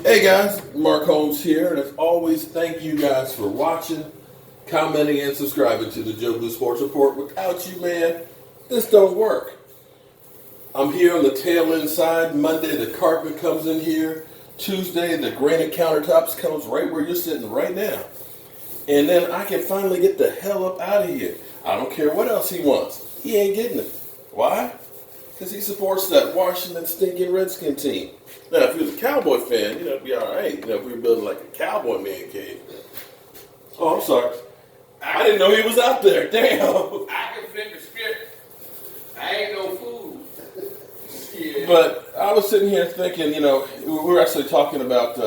Hey guys, Mark Holmes here, and as always, thank you guys for watching, commenting, and subscribing to the Joe Blue Sports Report. Without you, man, this don't work. I'm here on the tail end side. Monday, the carpet comes in here. Tuesday, the granite countertops comes right where you're sitting right now. And then I can finally get the hell up out of here. I don't care what else he wants. He ain't getting it. Why? Because he supports that Washington stinking Redskin team. Now, if he was a Cowboy fan, it'd be all right. If we were building like a Cowboy man cave. Oh, I'm sorry. I didn't know he was out there. Damn. I can flip the script. I ain't no fool. Yeah. But I was sitting here thinking, we were actually talking about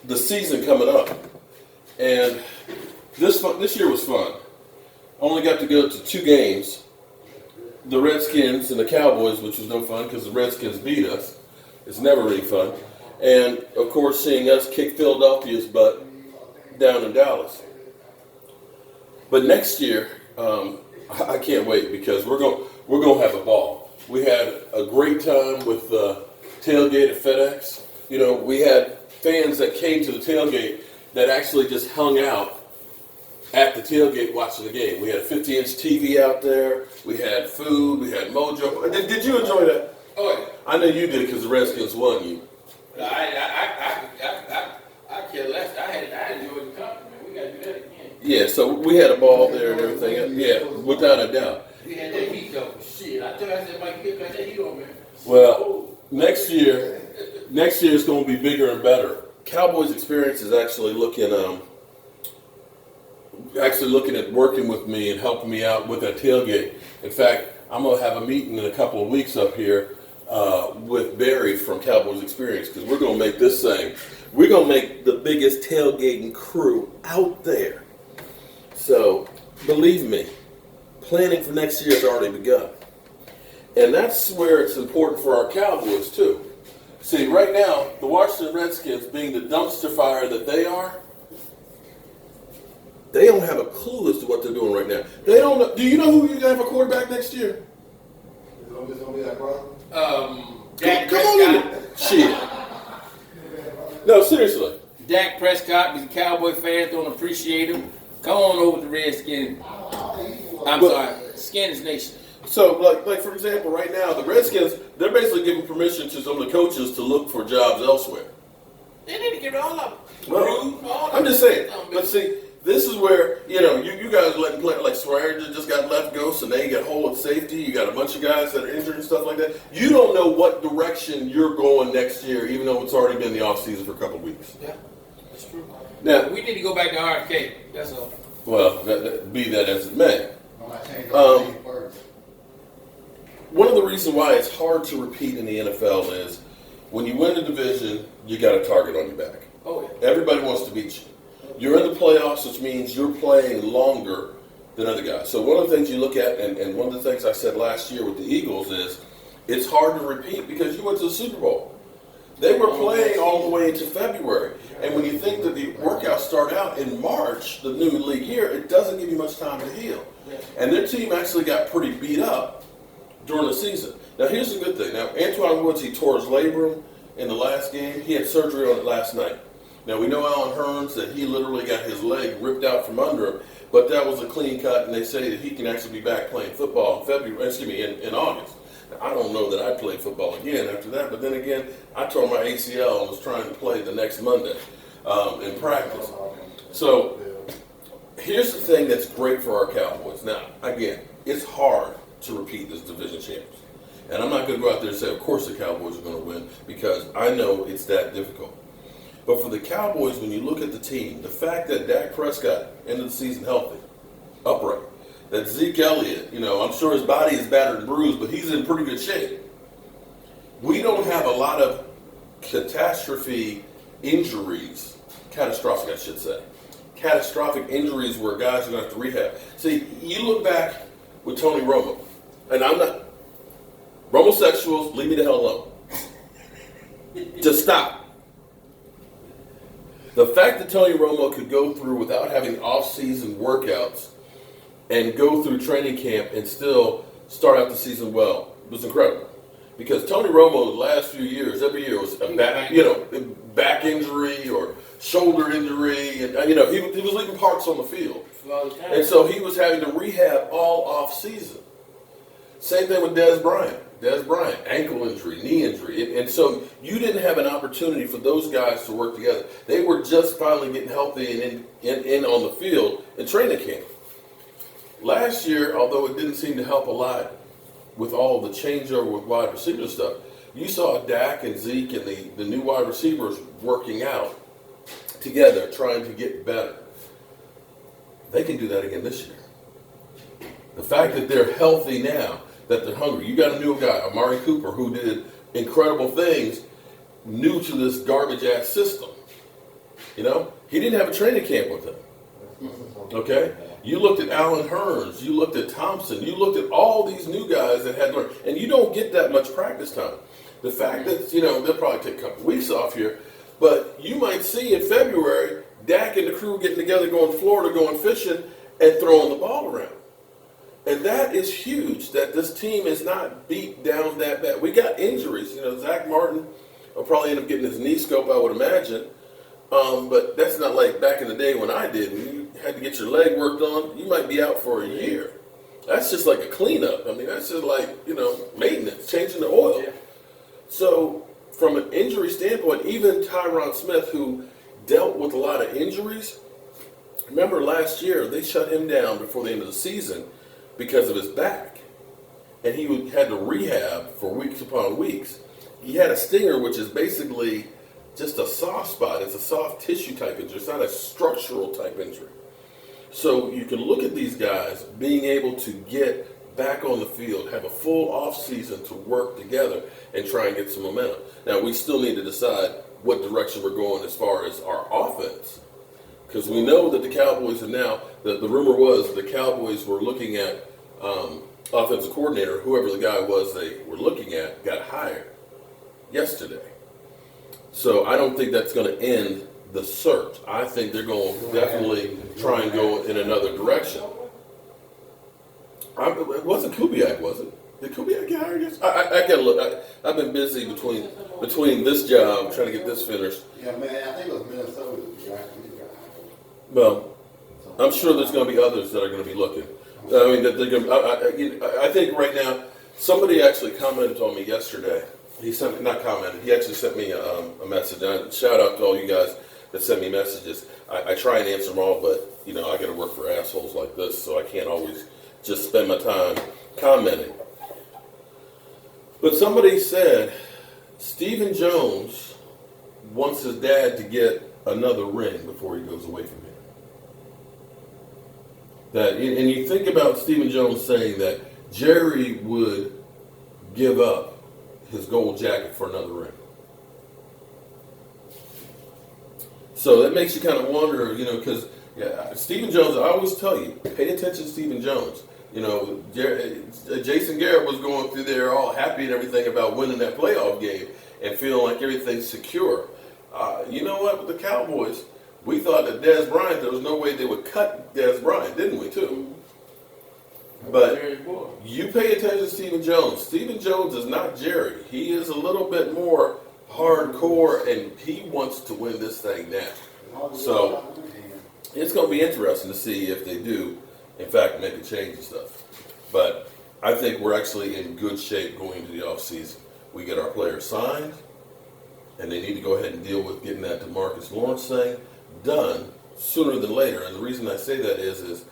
the season coming up. And this year was fun. Only got to go to 2 games. The Redskins and the Cowboys, which was no fun because the Redskins beat us. It's never really fun. And, of course, seeing us kick Philadelphia's butt down in Dallas. But next year, I can't wait because we're going to have a ball. We had a great time with the tailgate at FedEx. We had fans that came to the tailgate that actually just hung out at the tailgate watching the game. We had a 50-inch TV out there. We had food. We had Mojo. Did you enjoy that? Oh, yeah. I know you did because the Redskins won you. I care less. I enjoyed the company, man. We got to do that again. Yeah, so we had a ball there and everything. Yeah, without a doubt. We had that heat though. Shit, I said, Mike, get that heat on, man. Well, next year is going to be bigger and better. Cowboys experience is actually looking at working with me and helping me out with that tailgate. In fact, I'm going to have a meeting in a couple of weeks up here with Barry from Cowboys Experience because we're going to make this thing. We're going to make the biggest tailgating crew out there. So, believe me, planning for next year has already begun. And that's where it's important for our Cowboys, too. See, right now, the Washington Redskins, being the dumpster fire that they are, they don't have a clue as to what they're doing right now. They don't know. Do you know who you're going to have a quarterback next year? It's going to be that problem? Dak Come on Prescott. in. Shit. No, seriously. Dak Prescott, because the Cowboy fans don't appreciate him. Come on over to Redskins. Sorry, Skins Nation. So, like for example, right now, the Redskins, they're basically giving permission to some of the coaches to look for jobs elsewhere. They need to get all of them. Well, I'm just saying. But see, this is where, you guys are letting play, like Swear just got left go, so now you got hole at safety. You got a bunch of guys that are injured and stuff like that. You don't know what direction you're going next year, even though it's already been the offseason for a couple of weeks. Yeah, that's true. Now, We need to go back to RFK. That's all. well, be that as it may. One of the reasons why it's hard to repeat in the NFL is when you win a division, you got a target on your back. Oh, yeah. Everybody wants to beat you. You're in the playoffs, which means you're playing longer than other guys. So one of the things you look at, and one of the things I said last year with the Eagles is it's hard to repeat because you went to the Super Bowl. They were playing all the way into February. And when you think that the workouts start out in March, the new league year, it doesn't give you much time to heal. And their team actually got pretty beat up during the season. Now, here's the good thing. Now, Antoine Woods, he tore his labrum in the last game. He had surgery on it last night. Now, we know Alan Hearns that he literally got his leg ripped out from under him, but that was a clean cut, and they say that he can actually be back playing football in August. Now, I don't know that I'd play football again after that, but then again, I tore my ACL and was trying to play the next Monday in practice. So, here's the thing that's great for our Cowboys. Now, again, it's hard to repeat as division champions. And I'm not going to go out there and say, of course the Cowboys are going to win, because I know it's that difficult. But for the Cowboys, when you look at the team, the fact that Dak Prescott ended the season healthy, upright, that Zeke Elliott, I'm sure his body is battered and bruised, but he's in pretty good shape. We don't have a lot of catastrophic injuries, catastrophic I should say, catastrophic injuries where guys are going to have to rehab. See, you look back with Tony Romo, and I'm not, homosexuals, leave me the hell alone. Just stop. The fact that Tony Romo could go through without having off-season workouts and go through training camp and still start out the season well was incredible. Because Tony Romo, the last few years, every year was back injury or shoulder injury, and he was leaving parts on the field, and so he was having to rehab all off season. Same thing with Dez Bryant. Dez Bryant, ankle injury, knee injury, and so you didn't have an opportunity for those guys to work together. They were just finally getting healthy and in on the field in training camp. Last year, although it didn't seem to help a lot with all the changeover with wide receiver stuff, you saw Dak and Zeke and the new wide receivers working out together, trying to get better. They can do that again this year. The fact that they're healthy now, that they're hungry. You got a new guy, Amari Cooper, who did incredible things new to this garbage-ass system. He didn't have a training camp with them. Okay? You looked at Allen Hurns, you looked at Thompson, you looked at all these new guys that had learned, and you don't get that much practice time. The fact that, they'll probably take a couple weeks off here, but you might see in February, Dak and the crew getting together, going to Florida, going fishing, and throwing the ball around. And that is huge, that this team is not beat down that bad. We got injuries. Zach Martin will probably end up getting his knee scope, I would imagine. But that's not like back in the day when I did. When you had to get your leg worked on, you might be out for a year. That's just like a cleanup. That's just like, maintenance, changing the oil. Yeah. So from an injury standpoint, even Tyron Smith, who dealt with a lot of injuries, remember last year they shut him down before the end of the season because of his back. And he had to rehab for weeks upon weeks. He had a stinger, which is basically just a soft spot. It's a soft tissue type injury. It's not a structural type injury. So you can look at these guys being able to get back on the field, have a full off season to work together and try and get some momentum. Now, we still need to decide what direction we're going as far as our offense. Because we know that the Cowboys are now, the rumor was the Cowboys were looking at offensive coordinator, whoever the guy was they were looking at, got hired yesterday. So I don't think that's going to end the search. I think they're going to definitely try and go in another direction. It wasn't Kubiak, was it? Did Kubiak get hired yet? I got to look. I've been busy between this job, trying to get this finished. Yeah, man, I think it was Minnesota. Well, I'm sure there's going to be others that are going to be looking. I think right now, somebody actually commented on me yesterday. He actually sent me a message. Shout out to all you guys that send me messages. I try and answer them all, but I got to work for assholes like this, so I can't always just spend my time commenting. But somebody said Stephen Jones wants his dad to get another ring before he goes away from here. And you think about Stephen Jones saying that Jerry would give up his gold jacket for another ring. So that makes you kind of wonder, because Stephen Jones, I always tell you, pay attention to Stephen Jones. Jason Garrett was going through there all happy and everything about winning that playoff game and feeling like everything's secure. You know what, with the Cowboys, we thought that Dez Bryant, there was no way they would cut Dez Bryant, didn't we, too? But you pay attention to Stephen Jones. Stephen Jones is not Jerry. He is a little bit more hardcore, and he wants to win this thing now. So it's going to be interesting to see if they do, in fact, make a change and stuff. But I think we're actually in good shape going into the offseason. We get our players signed, and they need to go ahead and deal with getting that DeMarcus Lawrence thing done sooner than later. And the reason I say that is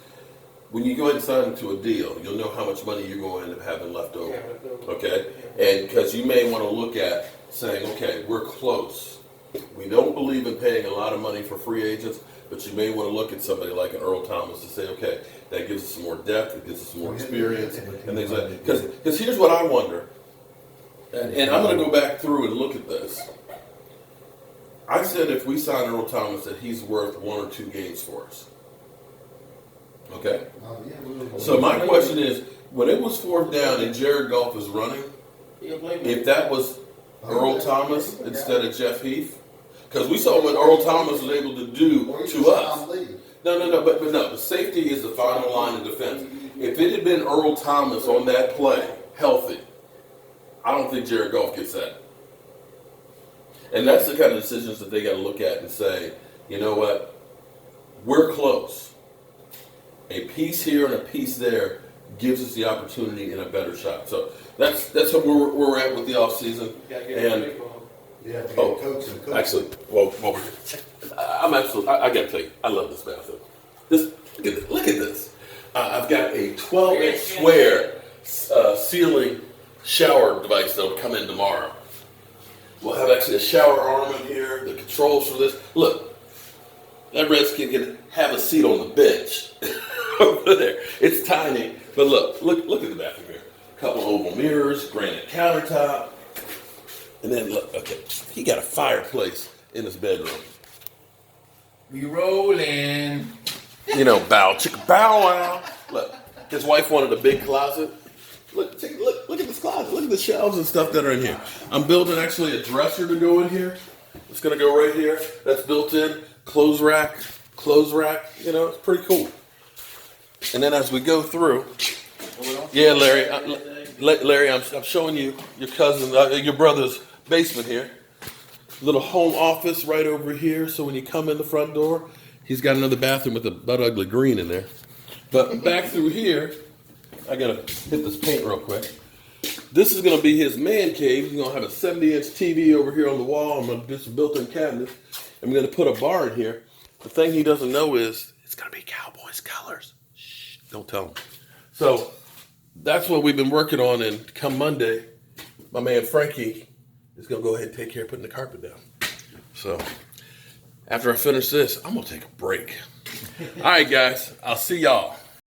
when you go ahead and sign them to a deal, you'll know how much money you're going to end up having left over. Okay? And because you may want to look at saying, okay, we're close. We don't believe in paying a lot of money for free agents, but you may want to look at somebody like an Earl Thomas to say, okay, that gives us some more depth, it gives us some more experience, and things like that. Because here's what I wonder, and I'm going to go back through and look at this. I said if we sign Earl Thomas that he's worth 1 or 2 games for us. Okay? So my question is, when it was 4th down and Jared Goff was running, if that was Earl Thomas instead of Jeff Heath, because we saw what Earl Thomas was able to do to us. No, but no, the safety is the final line of defense. If it had been Earl Thomas on that play, healthy, I don't think Jared Goff gets that. And that's the kind of decisions that they got to look at and say, you know what, we're close. A piece here and a piece there gives us the opportunity and a better shot. So that's what where we're at with the offseason. And Yeah, to get coach and coach. actually, well, I got to tell you, I love this bathroom. Look at this. I've got a 12-inch square ceiling shower device that'll come in tomorrow. We'll have actually a shower arm in here, the controls for this. Look, that Redskin can have a seat on the bench over there. It's tiny, but look at the bathroom here. A couple oval mirrors, granite countertop, and then look, okay, he got a fireplace in his bedroom. We rolling. You know, bow wow. Look, his wife wanted a big closet. Look at this closet. Look at the shelves and stuff that are in here. I'm building actually a dresser to go in here. It's going to go right here. That's built in. Clothes rack. You know, it's pretty cool. And then as we go through, yeah, Larry, I'm showing you your cousin, your brother's basement here. Little home office right over here. So when you come in the front door, he's got another bathroom with a butt ugly green in there. But back through here, I gotta hit this paint real quick. This is gonna be his man cave. He's gonna have a 70-inch TV over here on the wall. I'm gonna do some built-in cabinets. I'm gonna put a bar in here. The thing he doesn't know is it's gonna be Cowboys colors. Shh, don't tell him. So that's what we've been working on, and come Monday, my man Frankie is gonna go ahead and take care of putting the carpet down. So after I finish this, I'm gonna take a break. All right, guys, I'll see y'all.